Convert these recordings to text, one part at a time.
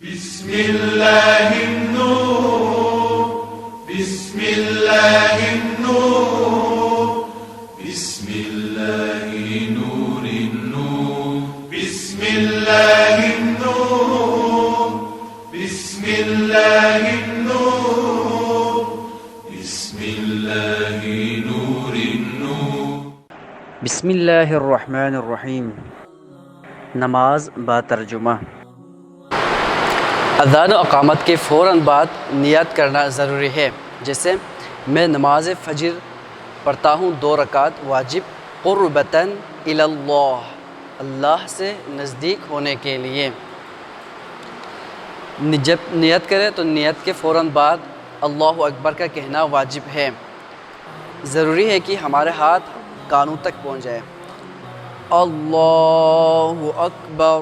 بسم الله النور بسم الله النور بسم الله نور النور بسم الله النور بسم الله النور بسم الله نور النور بسم اللہ الرحمن الرحیم۔ نماز با ترجمہ۔ اذان و اقامت کے فوراً بعد نیت کرنا ضروری ہے، جیسے میں نماز فجر پڑھتا ہوں 2 رکعت واجب قربتاً الی اللہ، اللہ سے نزدیک ہونے کے لیے۔ جب نیت کرے تو نیت کے فوراً بعد اللہ اکبر کا کہنا واجب ہے۔ ضروری ہے کہ ہمارے ہاتھ کانوں تک پہنچ جائے۔ اللہ اکبر،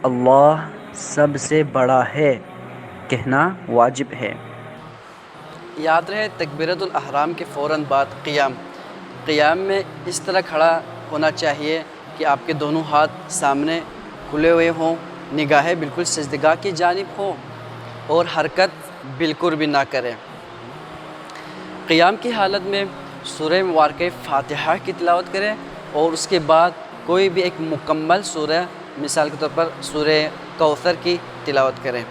اللہ سب سے بڑا ہے کہنا واجب ہے۔ یاد رہے تکبیرۃ الاحرام کے فوراً بعد قیام میں اس طرح کھڑا ہونا چاہیے کہ آپ کے دونوں ہاتھ سامنے کھلے ہوئے ہوں، نگاہیں بالکل سجدگاہ کی جانب ہوں اور حرکت بالکل بھی نہ کریں۔ قیام کی حالت میں سورہ مبارکہ فاتحہ کی تلاوت کریں اور اس کے بعد کوئی بھی ایک مکمل سورہ، مثال کے طور پر سورہ کوثر کی تلاوت کریں۔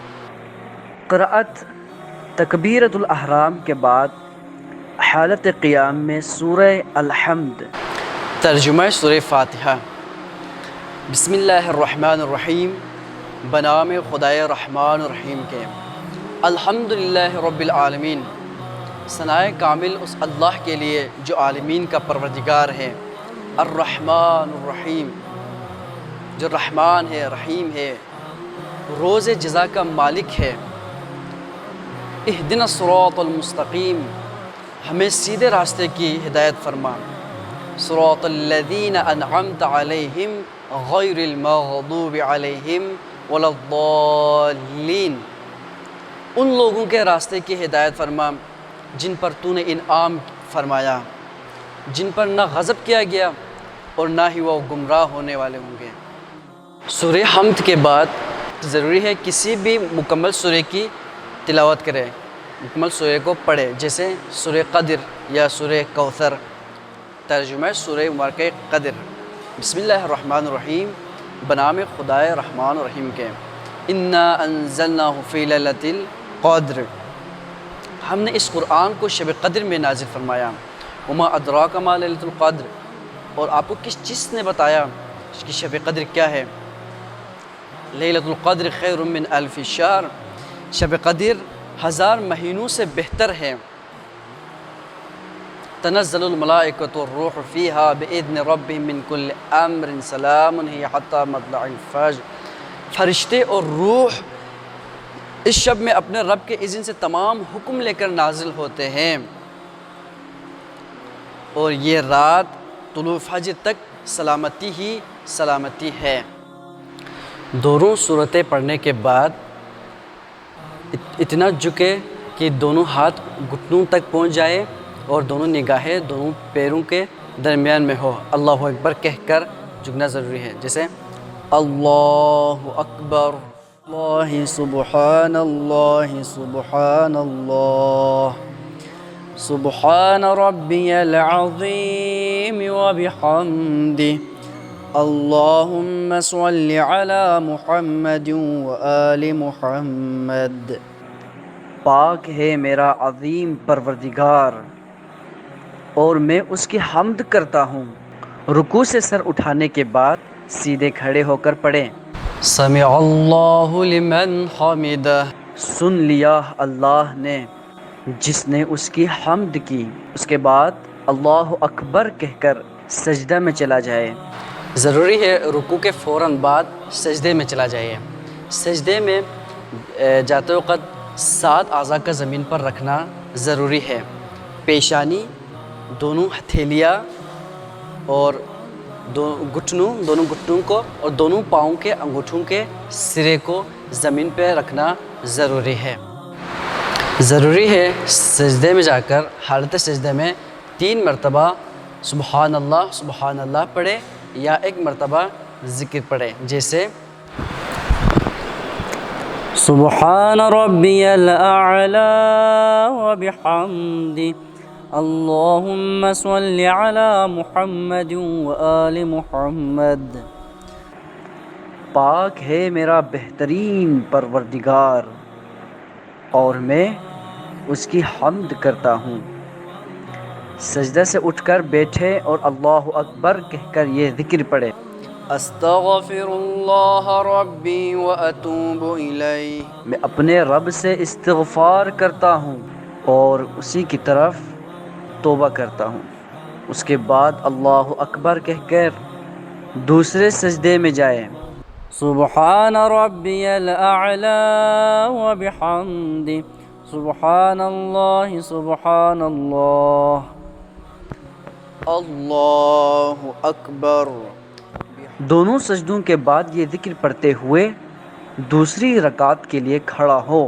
قرأت تکبیرۃ الاحرام کے بعد حالت قیام میں سورہ الحمد۔ ترجمہ سورہ فاتحہ۔ بسم اللہ الرحمن الرحیم، بنام خدائے رحمان الرحیم کے۔ الحمدللہ رب العالمین، ثنائے کامل اس اللہ کے لیے جو عالمین کا پروردگار ہے۔ الرحمن الرحیم، جو رحمان ہے رحیم ہے، روز جزا کا مالک ہے۔ اہدنا الصراط المستقیم، ہمیں سیدھے راستے کی ہدایت فرما۔ صراط الذین انعمت علیہم غیر المغضوب علیہم ولا الضالین، ان لوگوں کے راستے کی ہدایت فرما جن پر تو نے انعام فرمایا، جن پر نہ غضب کیا گیا اور نہ ہی وہ گمراہ ہونے والے ہوں گے۔ سورہ حمد کے بعد ضروری ہے کسی بھی مکمل سورہ کی تلاوت کرے، مکمل سورہ کو پڑھے، جیسے سورہ قدر یا سورہ کوثر۔ ترجمہ سورہ مبارکہ قدر۔ بسم اللہ الرحمن الرحیم، بنام خدائے رحمان الرحیم کے۔ انا انزلناہ فی لیلۃ القدر، ہم نے اس قرآن کو شب قدر میں نازل فرمایا۔ وما ادراک ما لیلۃ القدر، اور آپ کو کس چیز نے بتایا کہ شب قدر کیا ہے؟ لیلۃ القدر خیر من الف شہر، شب قدر 1000 مہینوں سے بہتر ہے۔ تنزل الملائکۃ والروح فیہا باذن ربہم من کل امر سلام ہی حتی مطلع الفجر، فرشتے اور روح اس شب میں اپنے رب کے اذن سے تمام حکم لے کر نازل ہوتے ہیں، اور یہ رات طلوع فجر تک سلامتی ہی سلامتی ہے۔ دونوں صورتیں پڑھنے کے بعد اتنا جھکے کہ دونوں ہاتھ گھٹنوں تک پہنچ جائے اور دونوں نگاہیں دونوں پیروں کے درمیان میں ہو۔ اللہ اکبر کہہ کر جھکنا ضروری ہے، جیسے اللہ اکبر، اللہ سبحان اللہ سبحان اللہ، سبحان ربی العظیم وبحمدہ، اللہم صل علی محمد وآل محمد۔ پاک ہے میرا عظیم پروردگار اور میں اس کی حمد کرتا ہوں۔ رکوع سے سر اٹھانے کے بعد سیدھے کھڑے ہو کر پڑھیں۔ سمع اللہ لمن حمدہ، سن لیا اللہ نے جس نے اس کی حمد کی۔ اس کے بعد اللہ اکبر کہہ کر سجدہ میں چلا جائے۔ ضروری ہے رکوع کے فوراً بعد سجدے میں چلا جائے۔ سجدے میں جاتے وقت 7 اعضاء کا زمین پر رکھنا ضروری ہے۔ پیشانی، دونوں ہتھیلیاں اور دونوں گھٹنوں کو اور دونوں پاؤں کے انگوٹھوں کے سرے کو زمین پہ رکھنا ضروری ہے۔ ضروری ہے سجدے میں جا کر حالت سجدے میں 3 مرتبہ سبحان اللہ پڑھے یا 1 مرتبہ ذکر پڑھے، جیسے سبحان ربی الاعلی وبحمدہ اللہم صل علی محمد وآل محمد۔ پاک ہے میرا بہترین پروردگار اور میں اس کی حمد کرتا ہوں۔ سجدہ سے اٹھ کر بیٹھے اور اللہ اکبر کہہ کر یہ ذکر پڑھے، استغفر اللہ ربی واتوب الیہ، میں اپنے رب سے استغفار کرتا ہوں اور اسی کی طرف توبہ کرتا ہوں۔ اس کے بعد اللہ اکبر کہہ کر دوسرے سجدے میں جائے، سبحان ربی الاعلی وبحمدہ سبحان اللہ اللہ اکبر۔ دونوں سجدوں کے بعد یہ ذکر پڑھتے ہوئے دوسری رکعت کے لیے کھڑا ہو،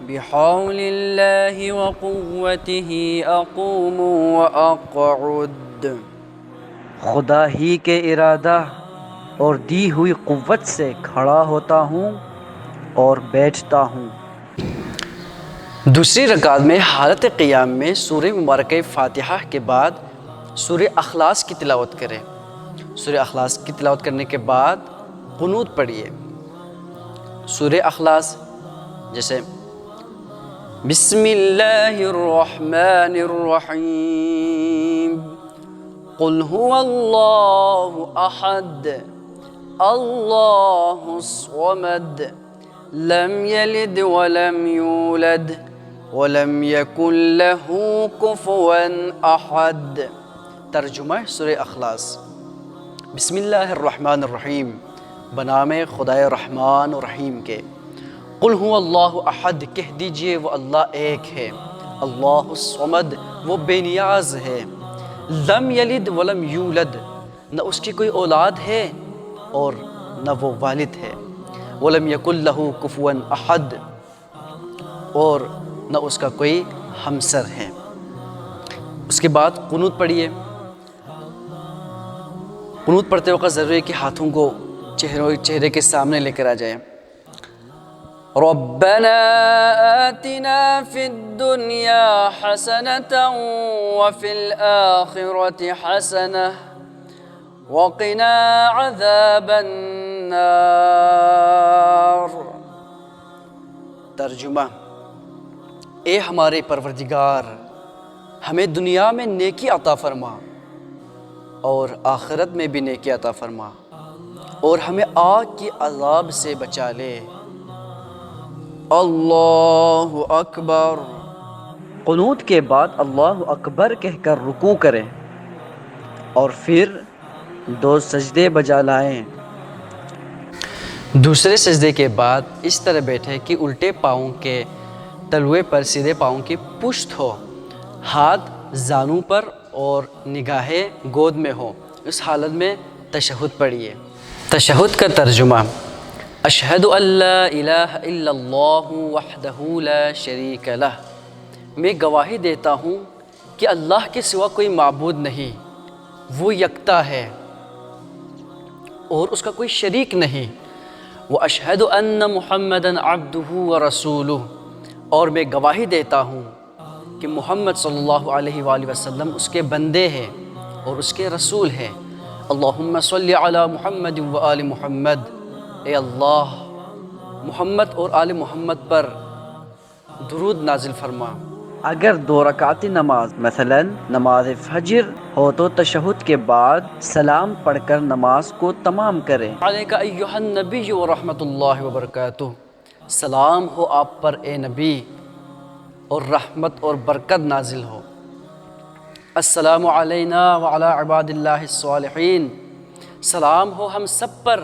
بحول اللہ وقوتہ اقوم واقعد، خدا ہی کے ارادہ اور دی ہوئی قوت سے کھڑا ہوتا ہوں اور بیٹھتا ہوں۔ دوسری رکعت میں حالت قیام میں سورہ مبارکہ فاتحہ کے بعد سورہ اخلاص کی تلاوت کریں۔ سورہ اخلاص کی تلاوت کرنے کے بعد قنوت پڑھیے۔ سورہ اخلاص جیسے بسم اللہ الرحمن الرحیم، قل هو اللہ احد اللہ الصمد لم یلد ولم یولد ولم یکن لہ کفوا احد۔ ترجمہ سورہ اخلاص۔ بسم اللہ الرحمن الرحیم، بنام خدائے رحمان و رحیم کے۔ قل هو اللہ احد، کہہ دیجئے وہ اللہ ایک ہے۔ اللہ الصمد، وہ بے نیاز ہے۔ لم یلد ولم یولد، نہ اس کی کوئی اولاد ہے اور نہ وہ والد ہے۔ ولم یکن لہ کفوا احد، اور نہ اس کا کوئی ہمسر ہے۔ اس کے بعد قنوت پڑھیے۔ قنوت پڑھتے وقت ضروری ہے کہ ہاتھوں کو چہرے کے سامنے لے کر آ جائیں۔ ربنا آتنا فی الدنیا حسنة وفی الآخرة حسنة وقنا عذاب النار۔ ترجمہ، اے ہمارے پروردگار، ہمیں دنیا میں نیکی عطا فرما اور آخرت میں بھی نیکی عطا فرما، اور ہمیں آگ کی عذاب سے بچا لے۔ اللہ اکبر۔ قنوت کے بعد اللہ اکبر کہہ کر رکوع کریں اور پھر 2 سجدے بجا لائیں۔ دوسرے سجدے کے بعد اس طرح بیٹھے کہ الٹے پاؤں کے تلوے پر سیدھے پاؤں کی پشت ہو، ہاتھ زانوں پر اور نگاہیں گود میں ہو۔ اس حالت میں تشہد پڑھیے۔ تشہد کا ترجمہ، اشہد ان لا الہ الا اللہ وحدہ لا شریک لہ، میں گواہی دیتا ہوں کہ اللہ کے سوا کوئی معبود نہیں، وہ یکتا ہے اور اس کا کوئی شریک نہیں۔ واشہد ان محمدا عبدہ ورسولہ، اور میں گواہی دیتا ہوں کہ محمد صلی اللہ علیہ وآلہ وسلم اس کے بندے ہیں اور اس کے رسول ہیں۔ اللہم صلی علی محمد وآل محمد، اے اللہ محمد اور آل محمد پر درود نازل فرما۔ اگر 2 رکعتی نماز مثلا نماز فجر ہو تو تشہد کے بعد سلام پڑھ کر نماز کو تمام کریں۔ علیک ایہا النبی ورحمۃ اللہ وبرکاتہ، سلام ہو آپ پر اے نبی اور رحمت اور برکت نازل ہو۔ السلام علینا وعلی عباد اللہ الصالحین، سلام ہو ہم سب پر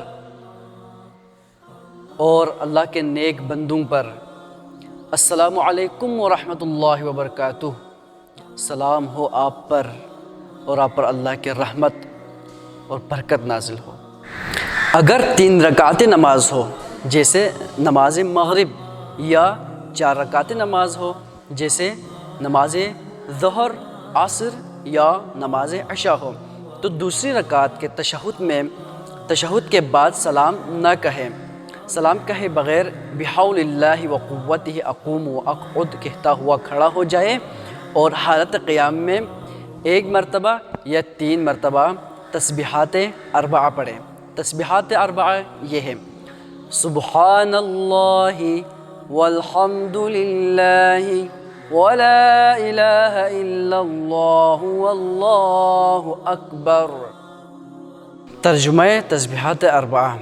اور اللہ کے نیک بندوں پر۔ السلام علیکم ورحمۃ اللہ وبرکاتہ، سلام ہو آپ پر اور آپ پر اللہ کے رحمت اور برکت نازل ہو۔ اگر 3 رکعتی نماز ہو جیسے نماز مغرب، یا 4 رکعتی نماز ہو جیسے نماز ظہر، عصر یا نماز عشاء ہو، تو دوسری رکعت کے تشہد میں تشہد کے بعد سلام نہ کہیں، سلام کہے بغیر بحول اللہ و قوتہ اقوم و اقعد کہتا ہوا کھڑا ہو جائے، اور حالت قیام میں 1 مرتبہ یا 3 مرتبہ تسبیحات 4 پڑھے۔ تسبیحات 4 یہ ہے: سبحان اللہ والحمد للہ ولا الہ الا اللہ واللہ اکبر۔ ترجمہ تسبیحات 4: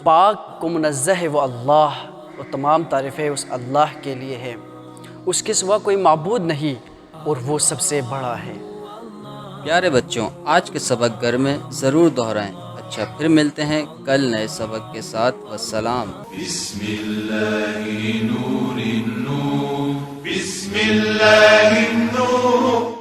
پاک کو منزہ ہے وہ اللہ، اور تمام تعریفیں اس اللہ کے لیے ہے، اس کے سوا کوئی معبود نہیں، اور وہ سب سے بڑا ہے۔ پیارے بچوں، آج کے سبق گھر میں ضرور دہرائیں۔ اچھا، پھر ملتے ہیں کل نئے سبق کے ساتھ۔ والسلام۔ بسم اللہ نور النور، بسم اللہ النور۔